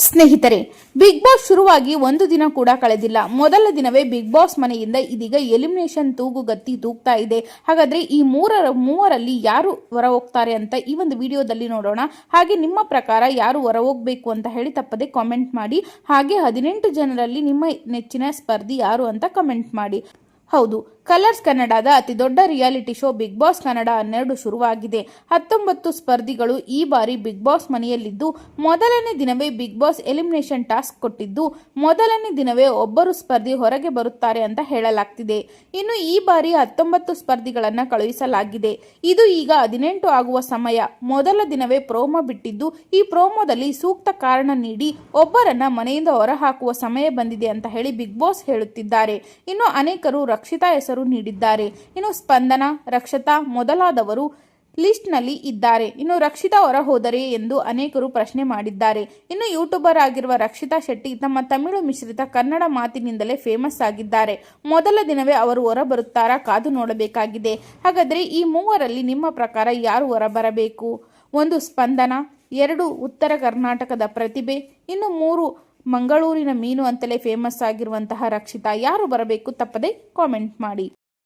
ಸ್ನೇಹಿತರೆ, big boss ಶುರುವಾಗಿ ಒಂದು ದಿನ ಕೂಡ ಕಳೆದಿಲ್ಲ. ಮೊದಲ ದಿನವೇ ಬಿಗ್ ಬಾಸ್ ಮನೆಯಿಂದ ಇದೀಗ ಎಲಿಮಿನೇಷನ್ ತೂಗುಗತ್ತಿ ತೂಗ್ತಾ ಇದೆ. ಹಾಗಾದ್ರೆ ಈ ಮೂವರಲ್ಲಿ ಯಾರು ಹೊರ ಹೋಗ್ತಾರೆ ಅಂತ ಈ ಒಂದು ವಿಡಿಯೋದಲ್ಲಿ ನೋಡೋಣ. ಹಾಗೆ ನಿಮ್ಮ ಪ್ರಕಾರ ಯಾರು ಹೊರ ಹೋಗ್ಬೇಕು ಅಂತ ಹೇಳಿ ತಪ್ಪದೆ ಕಾಮೆಂಟ್ ಮಾಡಿ. ಹಾಗೆ 18 ಜನರಲ್ಲಿ ನಿಮ್ಮ ನೆಚ್ಚಿನ ಸ್ಪರ್ಧಿ ಯಾರು ಅಂತ ಕಮೆಂಟ್ ಮಾಡಿ. ಹೌದು, ಕಲರ್ಸ್ ಕನ್ನಡದ ಅತಿ ದೊಡ್ಡ reality show Bigg Boss Kannada 12 ಶುರುವಾಗಿದೆ. 19 ಸ್ಪರ್ಧಿಗಳು ಈ ಬಾರಿ ಬಿಗ್ ಬಾಸ್ ಮನೆಯಲ್ಲಿದ್ದು, ಮೊದಲನೇ ದಿನವೇ ಬಿಗ್ ಬಾಸ್ ಎಲಿಮಿನೇಷನ್ ಟಾಸ್ಕ್ ಕೊಟ್ಟಿದ್ದು, ಮೊದಲನೇ ದಿನವೇ ಒಬ್ಬರು ಸ್ಪರ್ಧಿ ಹೊರಗೆ ಬರುತ್ತಾರೆ ಅಂತ ಹೇಳಲಾಗ್ತಿದೆ. ಇನ್ನು ಈ ಬಾರಿ 19 ಸ್ಪರ್ಧಿಗಳನ್ನ ಕಳುಹಿಸಲಾಗಿದೆ. ಇದು ಈಗ 18 ಆಗುವ ಸಮಯ. ಮೊದಲ ದಿನವೇ ಪ್ರೋಮೋ ಬಿಟ್ಟಿದ್ದು, ಈ ಪ್ರೋಮೋದಲ್ಲಿ ಸೂಕ್ತ ಕಾರಣ ನೀಡಿ ಒಬ್ಬರನ್ನ ಮನೆಯಿಂದ ಹೊರ ಹಾಕುವ ಸಮಯ ಬಂದಿದೆ ಅಂತ ಹೇಳಿ ಬಿಗ್ ಬಾಸ್ ಹೇಳುತ್ತಿದ್ದಾರೆ. ಇನ್ನು ಅನೇಕರು ರಕ್ಷಿತಾ ಹೆಸರು ನೀಡಿದ್ದಾರೆ. ಇನ್ನು ಸ್ಪಂದನ, ರಕ್ಷತಾ ಮೊದಲಾದವರು ಲಿಸ್ಟ್ ನಲ್ಲಿ ಇದ್ದಾರೆ. ಇನ್ನು ರಕ್ಷಿತಾ ಹೊರ ಹೋದರೆ ಎಂದು ಅನೇಕರು ಪ್ರಶ್ನೆ ಮಾಡಿದ್ದಾರೆ. ಇನ್ನು ಯೂಟ್ಯೂಬರ್ ಆಗಿರುವ ರಕ್ಷಿತಾ ಶೆಟ್ಟಿ ತಮ್ಮ ತಮಿಳು ಮಿಶ್ರಿತ ಕನ್ನಡ ಮಾತಿನಿಂದಲೇ ಫೇಮಸ್ ಆಗಿದ್ದಾರೆ. ಮೊದಲ ದಿನವೇ ಅವರು ಹೊರ ಬರುತ್ತಾರಾ ಕಾದು ನೋಡಬೇಕಾಗಿದೆ. ಹಾಗಾದ್ರೆ ಈ ಮೂವರಲ್ಲಿ ನಿಮ್ಮ ಪ್ರಕಾರ ಯಾರು ಹೊರ ಬರಬೇಕು? 1 ಸ್ಪಂದನ, 2 ಉತ್ತರ ಕರ್ನಾಟಕದ ಪ್ರತಿಭೆ, ಇನ್ನು 3 ಮಂಗಳೂರಿನ ಮೀನು ಅಂತಲೇ ಫೇಮಸ್ ಆಗಿರುವಂತಹ ರಕ್ಷಿತಾ. ಯಾರು ಬರಬೇಕು? ತಪ್ಪದೆ ಕಾಮೆಂಟ್ ಮಾಡಿ.